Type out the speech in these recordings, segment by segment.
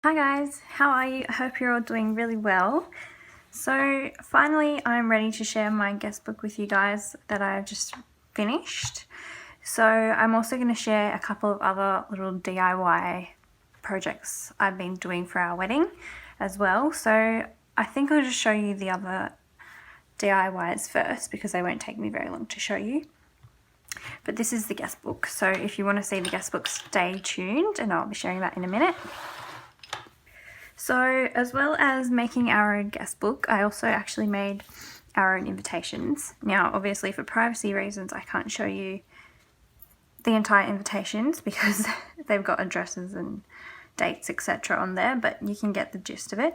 Hi guys, how are you? I hope you're all doing really well. So finally I'm ready to share my guest book with you guys that I've just finished. So I'm also going to share a couple of other little DIY projects I've been doing for our wedding as well. So I think I'll just show you the other DIYs first because they won't take me very long to show you. But this is the guest book, so if you want to see the guest book, stay tuned and I'll be sharing that in a minute. So as well as making our own guest book, I also actually made our own invitations. Now obviously for privacy reasons I can't show you the entire invitations because they've got addresses and dates etc. on there, but you can get the gist of it.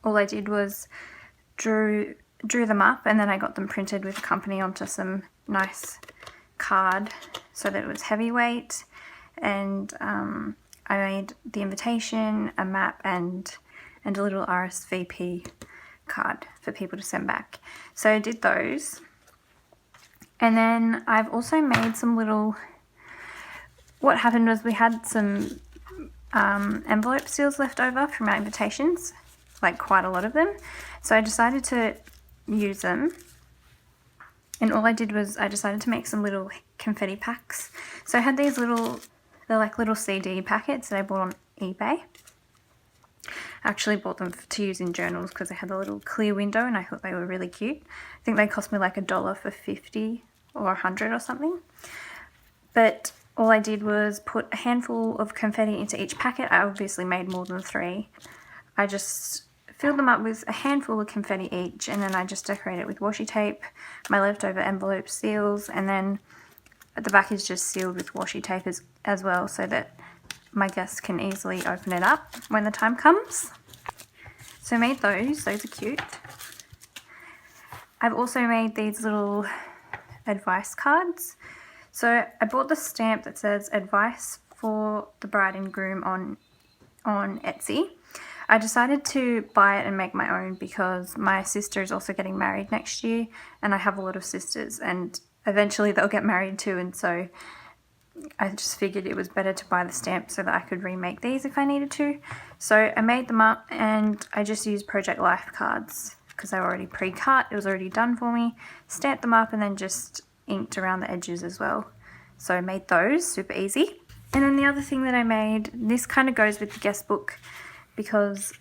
All I did was drew them up and then I got them printed with a company onto some nice card so that it was heavyweight, and I made the invitation, a map, and a little RSVP card for people to send back. So I did those. And then I've also made some little... What happened was we had some envelope seals left over from our invitations, like quite a lot of them. So I decided to use them. And all I did was I decided to make some little confetti packs. So I had these they're like little CD packets that I bought on eBay. I actually bought them to use in journals because they had a little clear window and I thought they were really cute. I think they cost me like $1 for 50 or 100 or something. But all I did was put a handful of confetti into each packet. I obviously made more than 3. I just filled them up with a handful of confetti each, and then I just decorated it with washi tape, my leftover envelope seals, and then at the back is just sealed with washi tape as well so that my guests can easily open it up when the time comes. So I made those are cute. I've also made these little advice cards. So I bought the stamp that says advice for the bride and groom on Etsy. I decided to buy it and make my own because my sister is also getting married next year and I have a lot of sisters and eventually they'll get married too, and so I just figured it was better to buy the stamp so that I could remake these if I needed to. So I made them up and I just used Project Life cards because they were already pre-cut, it was already done for me. Stamped them up and then just inked around the edges as well. So I made those, super easy. And then the other thing that I made, this kind of goes with the guest book because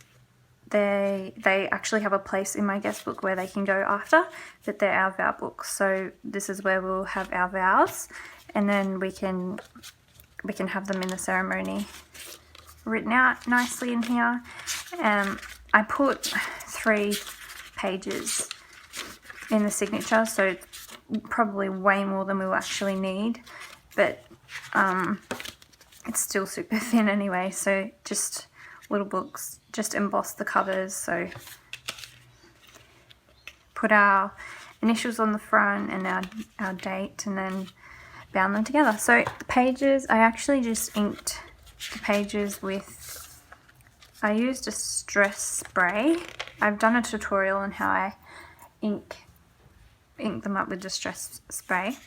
they actually have a place in my guest book where they can go after, but they're our vow books. So this is where we'll have our vows, and then we can have them in the ceremony written out nicely in here. I put 3 pages in the signature, so it's probably way more than we'll actually need, but it's still super thin anyway, so just little books, just emboss the covers, so put our initials on the front and our date, and then bound them together. So the pages, I actually just inked the pages with, I used a stress spray. I've done a tutorial on how I ink them up with distress spray.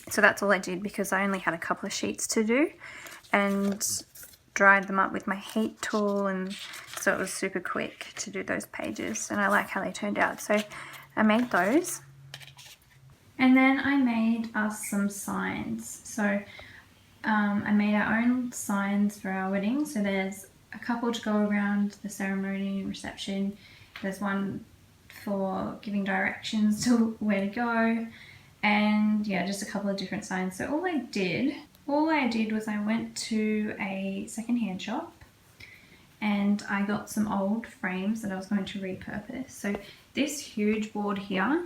So that's all I did because I only had a couple of sheets to do, and dried them up with my heat tool, and so it was super quick to do those pages, and I like how they turned out. So I made those, and then I made us some signs. So I made our own signs for our wedding. So there's a couple to go around the ceremony and reception. There's one for giving directions to where to go, and yeah, just a couple of different signs. So all I did was I went to a secondhand shop and I got some old frames that I was going to repurpose. So this huge board here,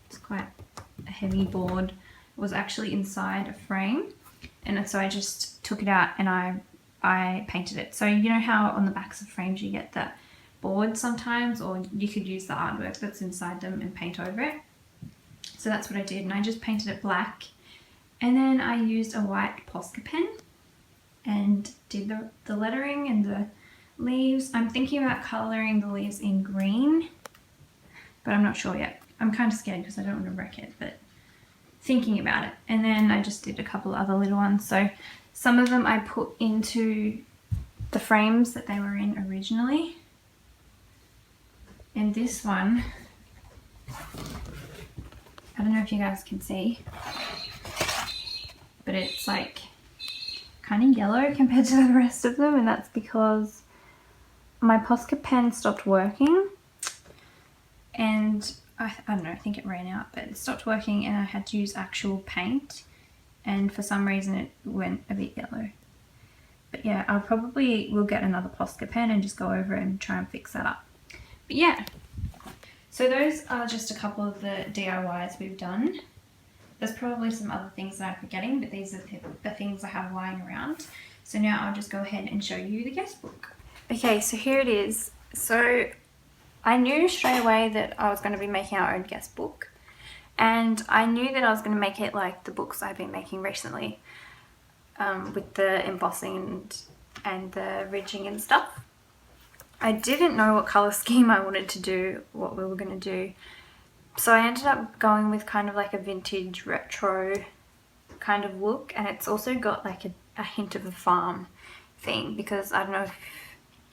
it's quite a heavy board, was actually inside a frame, and so I just took it out and I painted it. So you know how on the backs of frames you get the board sometimes, or you could use the artwork that's inside them and paint over it. So that's what I did, and I just painted it black. And then I used a white Posca pen and did the lettering and the leaves. I'm thinking about colouring the leaves in green, but I'm not sure yet. I'm kind of scared because I don't want to wreck it, but thinking about it. And then I just did a couple other little ones. So some of them I put into frames that they were in originally. And this one, I don't know if you guys can see, but it's like kind of yellow compared to the rest of them, and that's because my Posca pen stopped working, and I don't know, I think it ran out, but it stopped working and I had to use actual paint, and for some reason it went a bit yellow. But yeah, I probably will get another Posca pen and just go over it and try and fix that up. But yeah, so those are just a couple of the DIYs we've done. There's probably some other things that I'm forgetting, but these are the things I have lying around. So now I'll just go ahead and show you the guest book. Okay, so here it is. So I knew straight away that I was going to be making our own guest book. And I knew that I was going to make it like the books I've been making recently, with the embossing and the ridging and stuff. I didn't know what colour scheme I wanted to do, what we were going to do. So I ended up going with kind of like a vintage retro kind of look, and it's also got like a hint of a farm theme, because I don't know if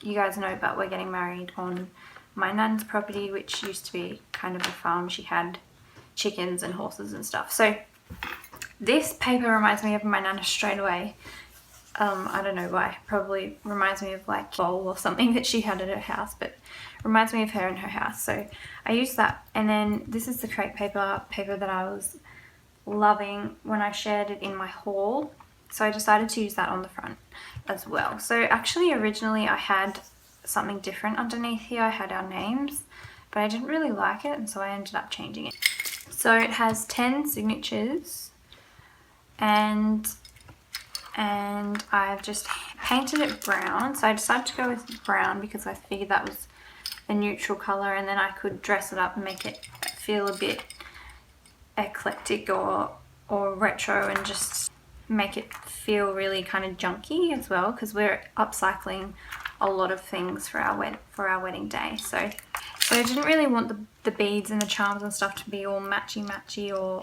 you guys know, but we're getting married on my nan's property, which used to be kind of a farm. She had chickens and horses and stuff. So this paper reminds me of my nana straight away. I don't know why. Probably reminds me of like bowl or something that she had at her house, but reminds me of her in her house. So I used that. And then this is the crepe paper that I was loving when I shared it in my haul. So I decided to use that on the front as well. So actually originally I had something different underneath here. I had our names, but I didn't really like it, and so I ended up changing it. So it has 10 signatures, and I've just painted it brown. So I decided to go with brown because I figured that was a neutral colour, and then I could dress it up and make it feel a bit eclectic or retro, and just make it feel really kind of junky as well, because we're upcycling a lot of things for our wedding day. So I didn't really want the beads and the charms and stuff to be all matchy or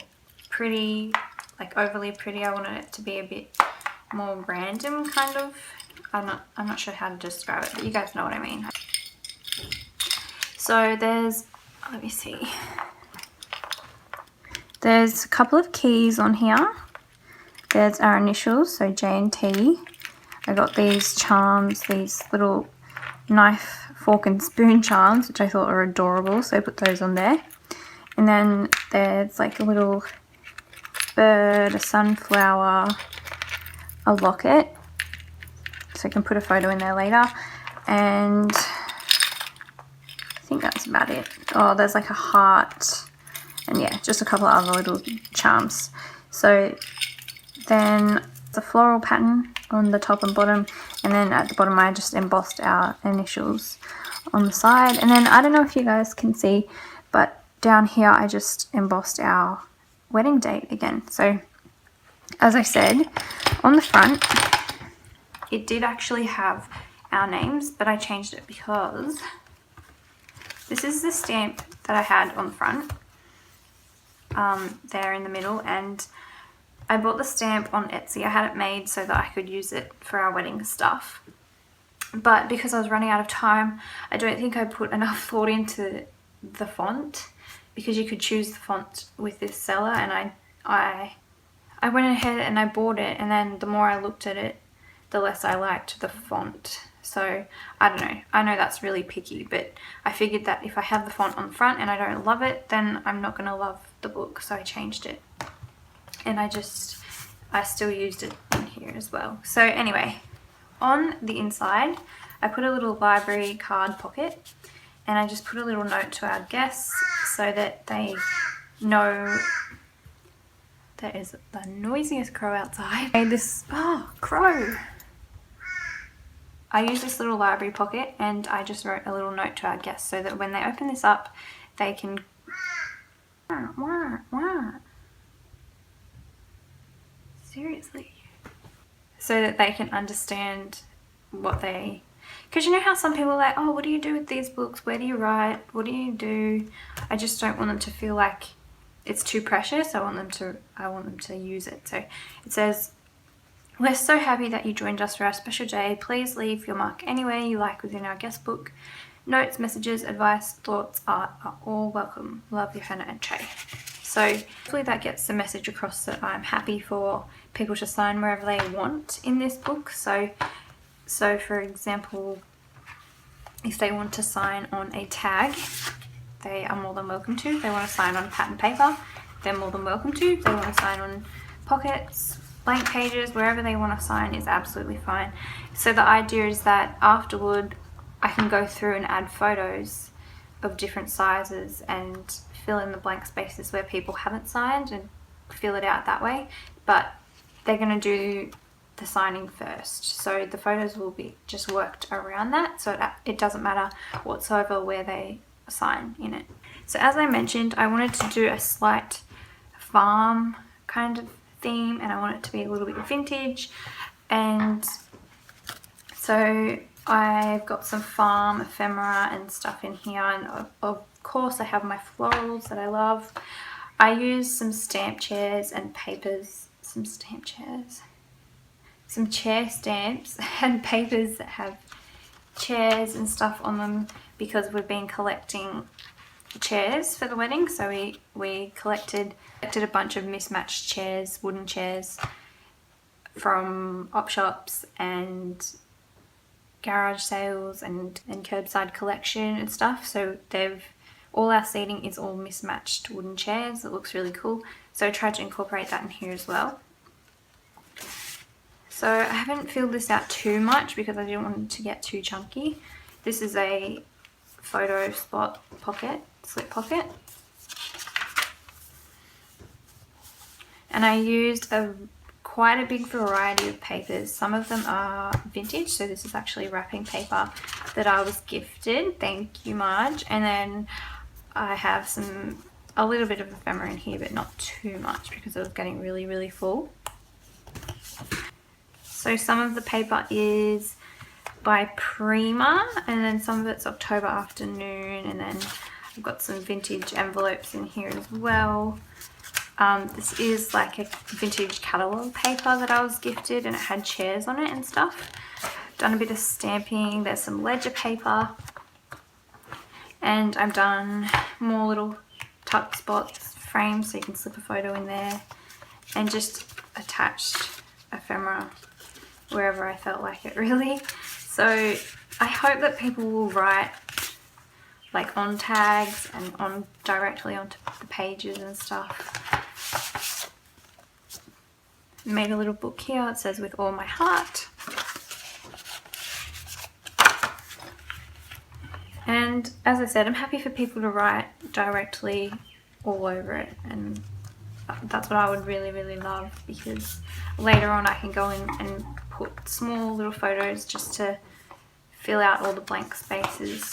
pretty, like overly pretty. I wanted it to be a bit more random kind of. I'm not sure how to describe it, but you guys know what I mean. So there's, let me see, there's a couple of keys on here. There's our initials, so J and T. I got these charms, these little knife, fork and spoon charms, which I thought were adorable, so I put those on there. And then there's like a little bird, a sunflower, a locket, so I can put a photo in there later. And I think that's about it. Oh, there's like a heart, and yeah, just a couple of other little charms. So then the floral pattern on the top and bottom, and then at the bottom I just embossed our initials on the side. And then I don't know if you guys can see, but down here I just embossed our wedding date again. So as I said, on the front it did actually have our names, but I changed it because this is the stamp that I had on the front, there in the middle, and I bought the stamp on Etsy. I had it made so that I could use it for our wedding stuff. But because I was running out of time, I don't think I put enough thought into the font, because you could choose the font with this seller, and I went ahead and I bought it, and then the more I looked at it, the less I liked the font. So I don't know. I know that's really picky, but I figured that if I have the font on the front and I don't love it, then I'm not going to love the book, so I changed it. And I still used it in here as well. So anyway, on the inside, I put a little library card pocket, and I just put a little note to our guests so that they know. There is the noisiest crow outside. I made this, crow. I used this little library pocket, and I just wrote a little note to our guests so that when they open this up, they can. Seriously. So that they can understand what they, because you know how some people are like, oh, what do you do with these books? Where do you write? What do you do? I just don't want them to feel like it's too precious. I want them to use it. So it says, We're so happy that you joined us for our special day. Please leave your mark anywhere you like within our guest book. Notes, messages, advice, thoughts, art are all welcome. Love, Johanna and Trey. So hopefully that gets the message across that I'm happy for people to sign wherever they want in this book. So for example, if they want to sign on a tag, they are more than welcome to. If they want to sign on pattern paper, they're more than welcome to. If they want to sign on pockets, blank pages, wherever they want to sign is absolutely fine. So the idea is that afterward I can go through and add photos of different sizes and fill in the blank spaces where people haven't signed and fill it out that way. But they're going to do the signing first, so the photos will be just worked around that, so it doesn't matter whatsoever where they sign in it. So as I mentioned, I wanted to do a slight farm kind of theme, and I want it to be a little bit vintage, and so I've got some farm ephemera and stuff in here, and of course I have my florals that I love. I use some stamp chairs and papers, some chair stamps and papers that have chairs and stuff on them, because we've been collecting chairs for the wedding. So we collected a bunch of mismatched chairs, wooden chairs, from op shops and garage sales and curbside collection and stuff. So all our seating is all mismatched wooden chairs. It looks really cool, so I tried to incorporate that in here as well. So I haven't filled this out too much because I didn't want it to get too chunky. This is a photo spot pocket, slip pocket. And I used quite a big variety of papers. Some of them are vintage, so this is actually wrapping paper that I was gifted. Thank you, Marge. And then I have a little bit of ephemera in here, but not too much because it was getting really, really full. So some of the paper is by Prima, and then some of it's October Afternoon, and then I've got some vintage envelopes in here as well. This is like a vintage catalogue paper that I was gifted, and it had chairs on it and stuff. Done a bit of stamping. There's some ledger paper, and I've done more little tuck spots, frames, so you can slip a photo in there, and just attached ephemera wherever I felt like it, really. So I hope that people will write like on tags and directly onto the pages and stuff. Made a little book here. It says "With all my heart." And as I said, I'm happy for people to write directly all over it, and that's what I would really, really love, because later on I can go in and put small little photos just to fill out all the blank spaces.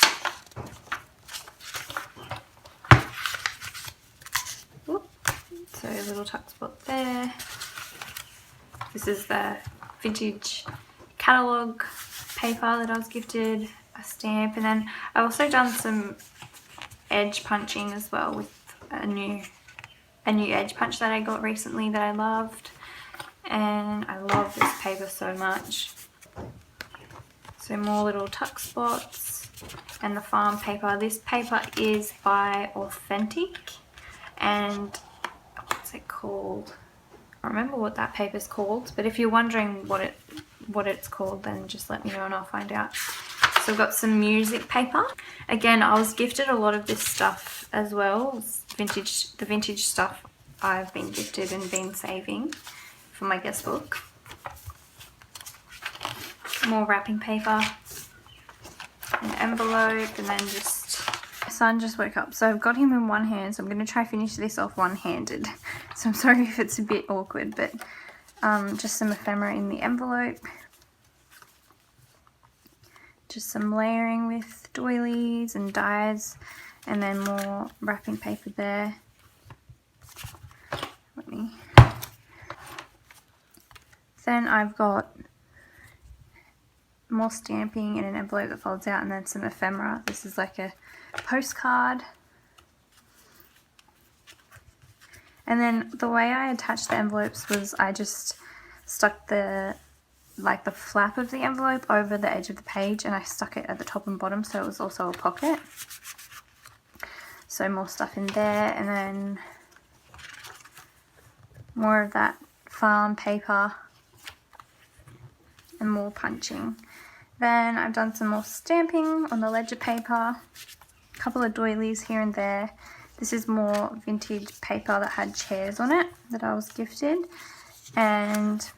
Whoop. So a little tuck spot there. This is the vintage catalogue paper that I was gifted, a stamp, and then I've also done some edge punching as well with a new edge punch that I got recently that I loved, and I love this paper so much. So more little tuck spots, and the farm paper. This paper is by Authentic, and what's it called? I don't remember what that paper's called, but if you're wondering what it's called, then just let me know and I'll find out. So I've got some music paper. Again, I was gifted a lot of this stuff as well. The vintage stuff I've been gifted and been saving for my guest book. More wrapping paper, an envelope, and then just... My son just woke up, so I've got him in one hand, so I'm going to try finish this off one-handed. So I'm sorry if it's a bit awkward, but just some ephemera in the envelope. Just some layering with doilies and dies, and then more wrapping paper there. Then I've got more stamping in an envelope that folds out, and then some ephemera. This is like a postcard. And then the way I attached the envelopes was I just stuck the flap of the envelope over the edge of the page, and I stuck it at the top and bottom so it was also a pocket. So more stuff in there, and then more of that farm paper and more punching. Then I've done some more stamping on the ledger paper, a couple of doilies here and there. This is more vintage paper that had chairs on it that I was gifted. And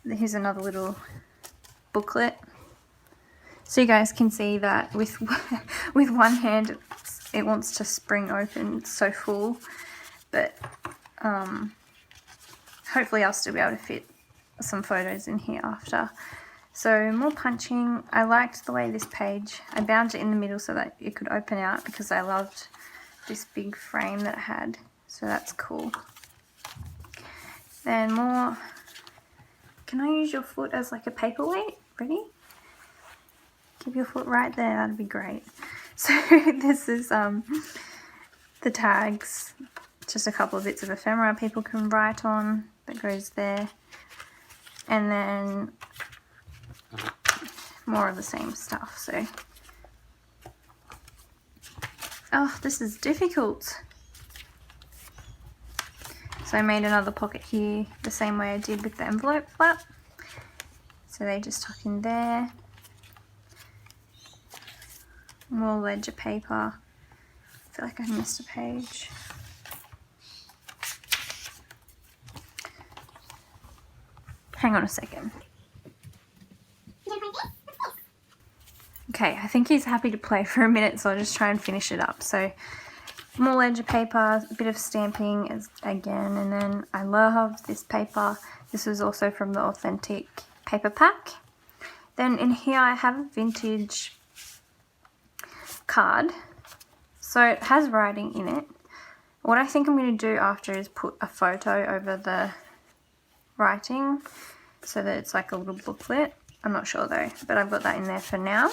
here's another little booklet. So you guys can see that with one hand it wants to spring open, it's so full. But hopefully I'll still be able to fit some photos in here after. So more punching. I liked the way this page, I bound it in the middle so that it could open out because I loved this big frame that it had. So that's cool. Then more, can I use your foot as like a paperweight? Ready? Keep your foot right there, that'd be great. So this is the tags, just a couple of bits of ephemera people can write on that goes there. And then more of the same stuff. So, oh, this is difficult. So I made another pocket here the same way I did with the envelope flap. So they just tuck in there. More ledger paper. I feel like I missed a page. Hang on a second. Okay, I think he's happy to play for a minute, so I'll just try and finish it up. So more ledger paper, a bit of stamping again, and then I love this paper. This was also from the Authentic paper pack. Then in here I have a vintage card. So it has writing in it. What I think I'm going to do after is put a photo over the writing so that it's like a little booklet. I'm not sure though, but I've got that in there for now.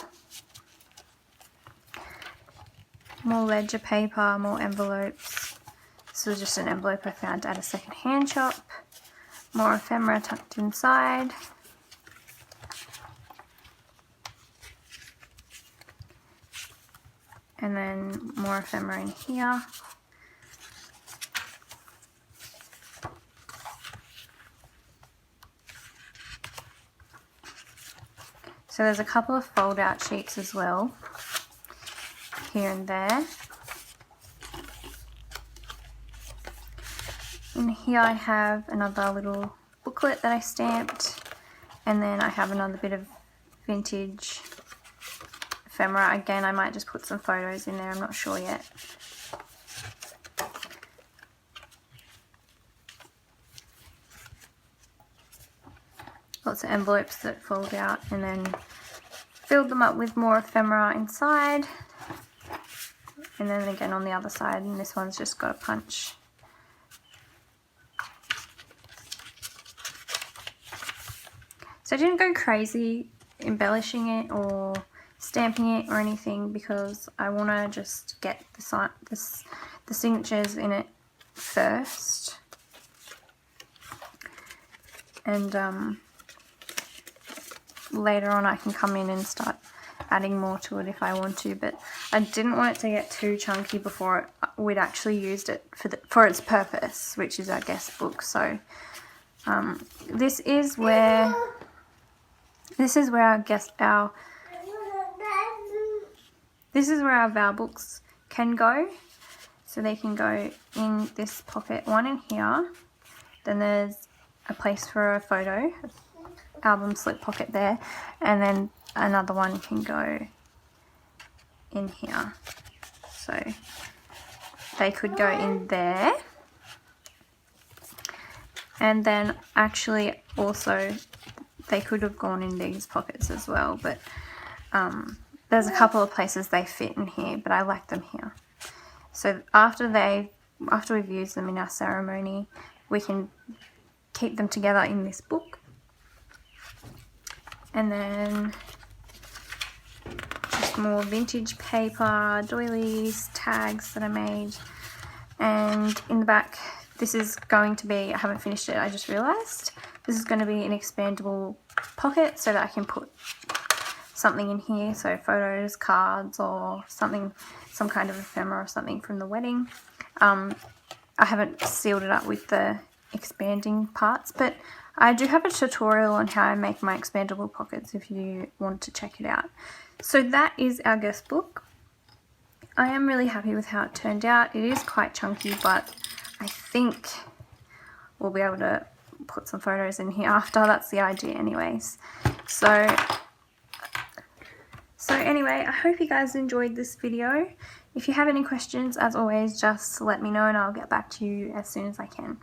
More ledger paper, more envelopes. This was just an envelope I found at a second-hand shop. More ephemera tucked inside. And then more ephemera in here. So there's a couple of fold-out sheets as well, here and there. In here I have another little booklet that I stamped, and then I have another bit of vintage ephemera. Again, I might just put some photos in there, I'm not sure yet. Lots of envelopes that fold out, and then filled them up with more ephemera inside. And then again on the other side, and this one's just got a punch. So I didn't go crazy embellishing it or stamping it or anything because I want to just get the signatures in it first. And later on I can come in and start adding more to it if I want to, but I didn't want it to get too chunky before we'd actually used it for its purpose, which is our guest book. So this is where our vow books can go. So they can go in this pocket, one in here. Then there's a place for a photo, album slip pocket there, and then another one can go in here. So they could go in there. And then actually also they could have gone in these pockets as well, but there's a couple of places they fit in here, but I like them here. So after we've used them in our ceremony, we can keep them together in this book. And then just more vintage paper, doilies, tags that I made. And in the back, this is going to be, I haven't finished it, I just realised, This is going to be an expandable pocket so that I can put something in here, so photos, cards, or something, some kind of ephemera or something from the wedding. I haven't sealed it up with the expanding parts, but I do have a tutorial on how I make my expandable pockets if you want to check it out. So that is our guest book. I am really happy with how it turned out. It is quite chunky, but I think we'll be able to put some photos in here after. That's the idea anyways. So anyway, I hope you guys enjoyed this video. If you have any questions, as always, just let me know and I'll get back to you as soon as I can.